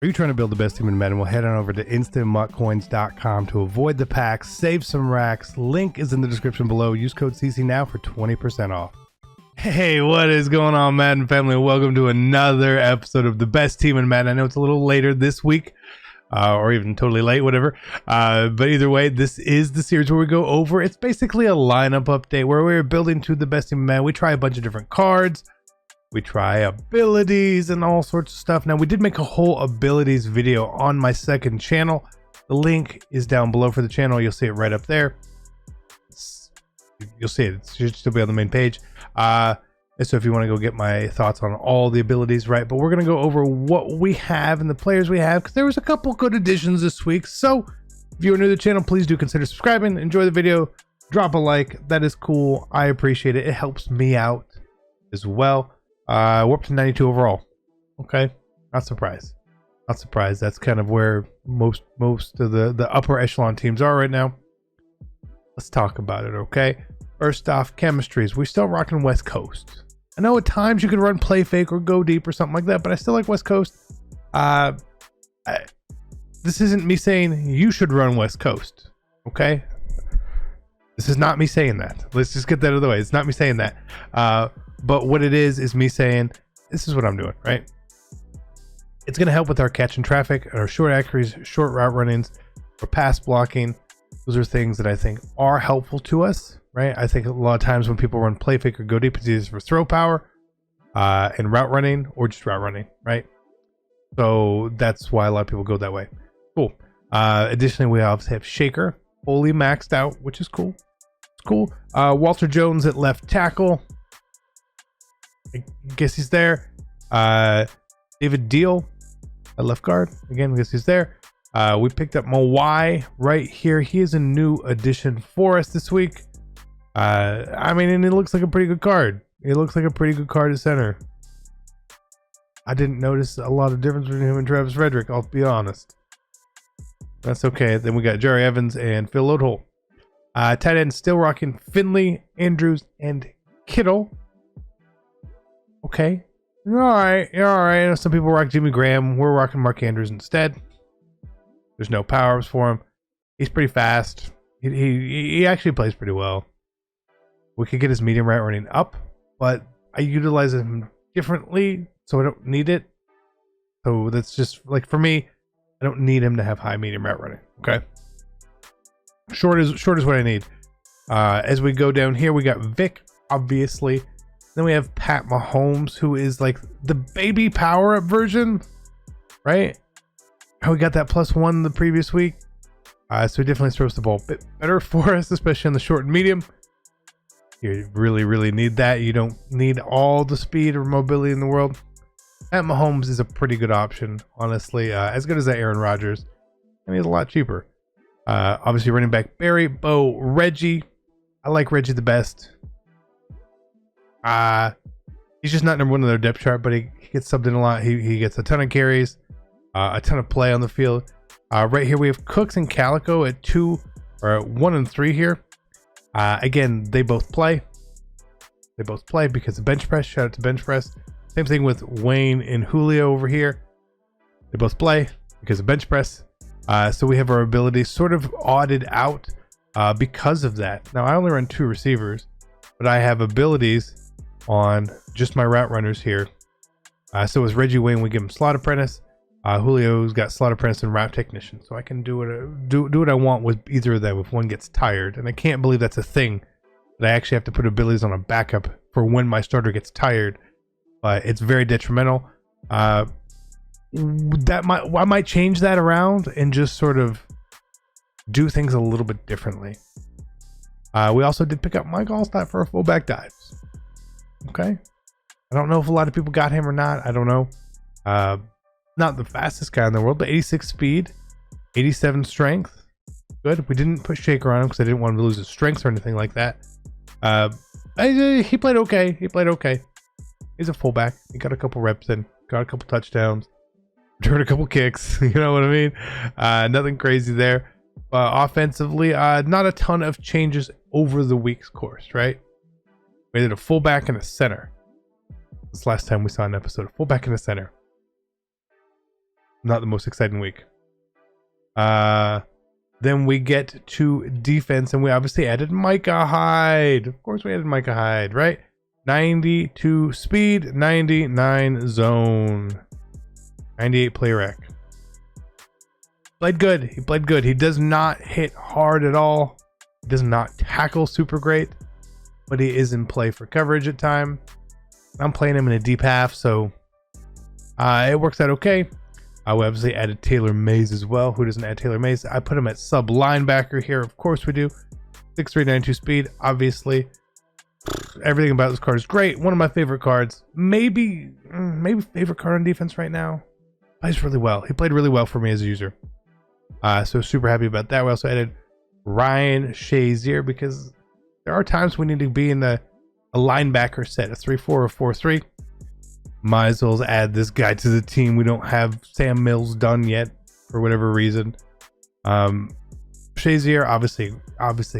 Are you trying to build the best team in Madden? Well, head on over to instantmuttcoins.com to avoid the packs, save some racks. Link is in the description below. Use code CC now for 20% off. Hey, what is going on, Madden family? Welcome to another episode of the best team in Madden. I know it's a little later this week, or even totally late, whatever. But either way, this is the series where we go over. It's basically a lineup update where we're building to the best team in Madden. We try a bunch of different cards. We try abilities and all sorts of stuff. Now, we did make a whole abilities video on my second channel. The link is down below for the channel. You'll see it right up there. You'll see it. It should still be on the main page. And so if you want to go get my thoughts on all the abilities, right? But we're going to go over what we have and the players we have, because there was a couple good additions this week. So if you're new to the channel, please do consider subscribing. Enjoy the video. Drop a like. That is cool. I appreciate it. It helps me out as well. We're up to 92 overall. Okay, not surprised. Not surprised. That's kind of where most of the upper echelon teams are right now. Let's talk about it, okay? First off, Chemistries. We're still rocking West Coast. I know at times you can run play fake or go deep or something like that, but I still like West Coast. This isn't me saying you should run West Coast, okay? This is not me saying that. Let's just get that out of the way. It's not me saying that. But what it is me saying, this is what I'm doing, right? It's going to help with our catch and traffic, our short accuracies, short route runnings, or pass blocking. Those are things that I think are helpful to us, right? I think a lot of times when people run play fake or go deep, it's either for throw power and route running, or just route running, right? So that's why a lot of people go that way. Cool. Additionally, we obviously have Shaker fully maxed out, which is cool. It's cool. Walter Jones at left tackle. I guess he's there. David Deal at left guard. Again, I guess he's there. We picked up Mawai right here. He is a new addition for us this week. I mean, and it looks like a pretty good card. It looks like a pretty good card at center. I didn't notice a lot of difference between him and Travis Frederick, I'll be honest. That's okay. Then we got Jerry Evans and Phil Loadhole. Tight end still rocking Finley, Andrews, and Kittle. Okay. You're all right. You're all right. I know some people rock Jimmy Graham. We're rocking Mark Andrews instead. There's no power-ups for him. He's pretty fast. He actually plays pretty well. We could get his medium route running up, but I utilize him differently, so I don't need it. So that's just like, for me, I don't need him to have high medium route running. Okay. Short is what I need. As we go down here, we got Vic, obviously. Then we have Pat Mahomes, who is like the baby power-up version, right? How we got that +1 the previous week. So he definitely throws the ball a bit better for us, especially in the short and medium. You really need that. You don't need all the speed or mobility in the world. Pat Mahomes is a pretty good option, honestly. As good as that Aaron Rodgers. And he's a lot cheaper. Obviously, running back Barry, Bo, Reggie. I like Reggie the best. He's just not number one on their depth chart, but he gets subbed in a lot. He gets a ton of carries, a ton of play on the field. Right here we have Cooks and Calico at 1 and 3 here. Again, they both play. They both play because of bench press. Shout out to bench press. Same thing with Wayne and Julio over here. They both play because of bench press. So we have our abilities sort of odded out because of that. Now I only run 2 receivers, but I have abilities on just my route runners here. So as Reggie Wayne, we give him slot apprentice. Julio's got slot apprentice and route technician, so I can do what I want with either of them if one gets tired. And I can't believe that's a thing, that I actually have to put abilities on a backup for when my starter gets tired. But it's very detrimental. I might change that around and just sort of do things a little bit differently. We also did pick up Mike Allstott for a fullback dives. Okay. I don't know if a lot of people got him or not. I don't know. Not the fastest guy in the world, but 86 speed, 87 strength. Good. We didn't put Shaker on him because I didn't want him to lose his strength or anything like that. He played okay. He played okay. He's a fullback. He got a couple reps in, got a couple touchdowns, returned a couple kicks. You know what I mean? Nothing crazy there. Offensively, not a ton of changes over the week's course, right? We did a fullback and a center. This last time we saw an episode of fullback and a center. not the most exciting week. Then we get to defense, and we obviously added Micah Hyde. Of course, we added Micah Hyde, right? 92 speed, 99 zone, 98 play rec. Played good. He played good. He does not hit hard at all. He does not tackle super great, but he is in play for coverage at time. I'm playing him in a deep half, so it works out okay. We obviously added Taylor Mays as well. Who doesn't add Taylor Mays? I put him at sub linebacker here. Of course we do. 6'3", 92 speed. Obviously, everything about this card is great. One of my favorite cards. Maybe favorite card on defense right now. Plays really well. He played really well for me as a user. So super happy about that. We also added Ryan Shazier because there are times we need to be in a linebacker set, a 3-4 or 4-3. Might as well add this guy to the team. We don't have Sam Mills done yet for whatever reason. Shazier, obviously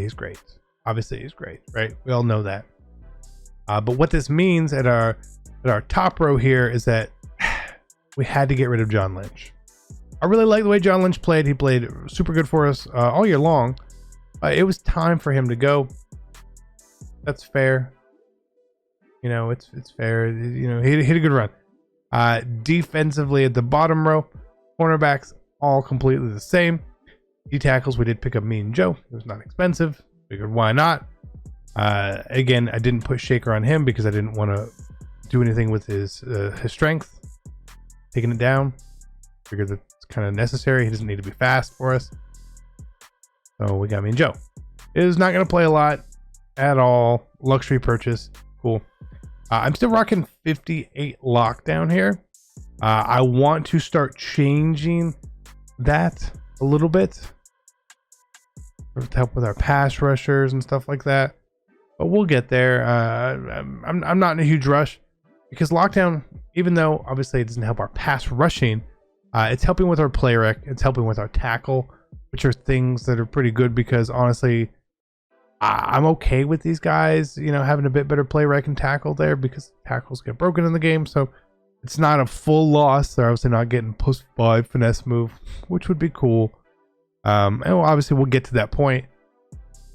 he's great. Obviously he's great, right? We all know that. But what this means at our top row here is that we had to get rid of John Lynch. I really like the way John Lynch played. He played super good for us all year long. It was time for him to go. That's fair. You know, it's fair. You know, he hit a good run. Defensively at the bottom row, cornerbacks all completely the same. D tackles, we did pick up me and Joe. It was not expensive. Figured why not. Again, I didn't put Shaker on him because I didn't want to do anything with his strength. Taking it down. Figured that's kind of necessary. He doesn't need to be fast for us. So we got me and Joe. It is not going to play a lot at all. Luxury purchase. Cool. I'm still rocking 58 lockdown here. I want to start changing that a little bit to help with our pass rushers and stuff like that. But we'll get there. I'm not in a huge rush because lockdown, even though obviously it doesn't help our pass rushing, it's helping with our play rec. It's helping with our tackle, which are things that are pretty good because honestly, I'm okay with these guys, you know, having a bit better play rec and tackle there because tackles get broken in the game. So it's not a full loss. They're obviously not getting plus 5 finesse move, which would be cool. And obviously we'll get to that point.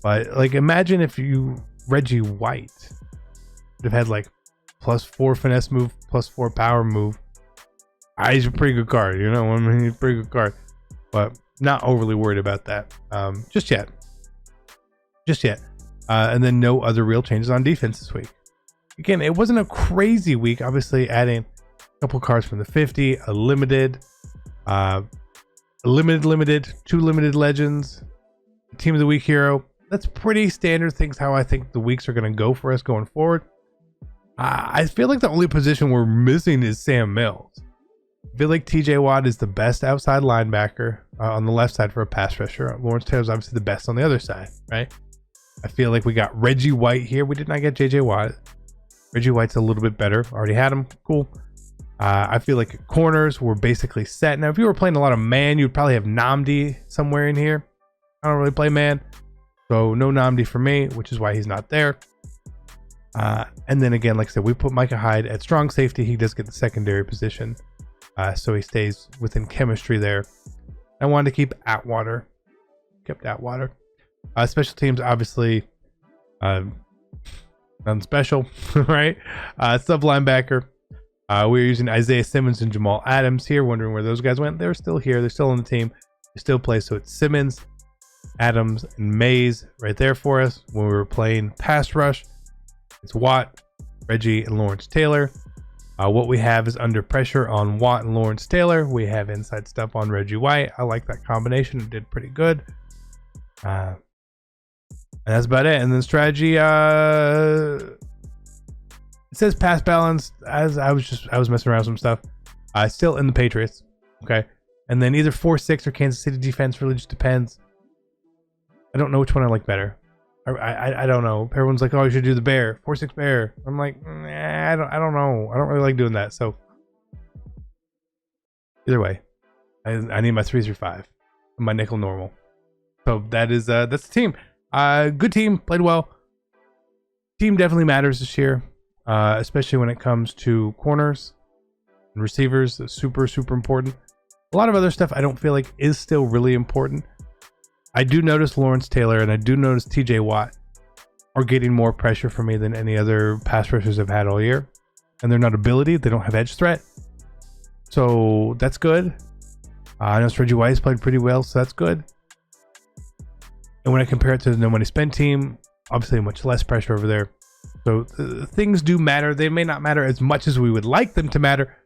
But like, imagine if you Reggie White would have had like plus 4 finesse move, plus 4 power move. He's a pretty good card, you know. I mean, he's a pretty good card, but not overly worried about that just yet. And then no other real changes on defense this week. Again, it wasn't a crazy week. Obviously, adding a couple cards from the 50, a limited, 2 limited legends, team of the week hero. That's pretty standard things. How I think the weeks are going to go for us going forward. I feel like the only position we're missing is Sam Mills. I feel like TJ Watt is the best outside linebacker on the left side for a pass rusher. Lawrence Taylor's obviously the best on the other side, right? I feel like we got Reggie White here. We did not get JJ Watt. Reggie White's a little bit better. Already had him. Cool. I feel like corners were basically set. Now, if you were playing a lot of man, you'd probably have Namdi somewhere in here. I don't really play man, so no Namdi for me, which is why he's not there. And then again, like I said, we put Micah Hyde at strong safety. He does get the secondary position, so he stays within chemistry there. I wanted to keep Atwater. Kept Atwater. Special teams, obviously, nothing special, right? Sub linebacker. We're using Isaiah Simmons and Jamal Adams here. Wondering where those guys went. They're still here. They're still on the team. They still play. So it's Simmons, Adams, and Mays right there for us. When we were playing pass rush, it's Watt, Reggie, and Lawrence Taylor. What we have is under pressure on Watt and Lawrence Taylor. We have inside stuff on Reggie White. I like that combination. It did pretty good. And that's about it. And then strategy, it says pass balance. As I was messing around with some stuff. Still in the Patriots. Okay. And then either 4-6 or Kansas City defense. Really just depends. I don't know which one I like better. I don't know. Everyone's like, oh, you should do the bear. 4-6 bear. I'm like, nah, I don't know. I don't really like doing that. So either way, I need my 3-5 and my nickel normal. So that's the team. Good team, played well. Team definitely matters this year, especially when it comes to corners and receivers. Super important. A lot of other stuff I don't feel like is still really important. I do notice Lawrence Taylor and I do notice TJ Watt are getting more pressure for me than any other pass rushers I've had all year. And they're not ability. They don't have edge threat. So that's good. I know Reggie White's played pretty well, so that's good. And when I compare it to the no money spent team, obviously much less pressure over there. So things do matter. They may not matter as much as we would like them to matter,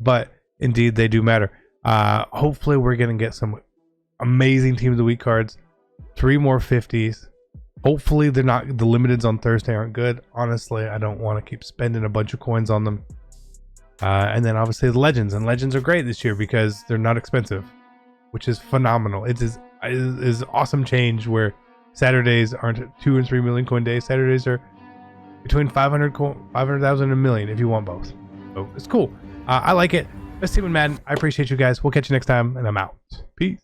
but indeed they do matter. Hopefully we're going to get some amazing team of the week cards, 3 more 50s. Hopefully they're not, the limiteds on Thursday aren't good. Honestly, I don't want to keep spending a bunch of coins on them. And then obviously the legends, and legends are great this year because they're not expensive, which is phenomenal. It is awesome change where Saturdays aren't 2 and 3 million coin days. Saturdays are between 500,000 and a million if you want both. So it's cool. I like it. Best team in Madden. I appreciate you guys. We'll catch you next time, and I'm out. Peace.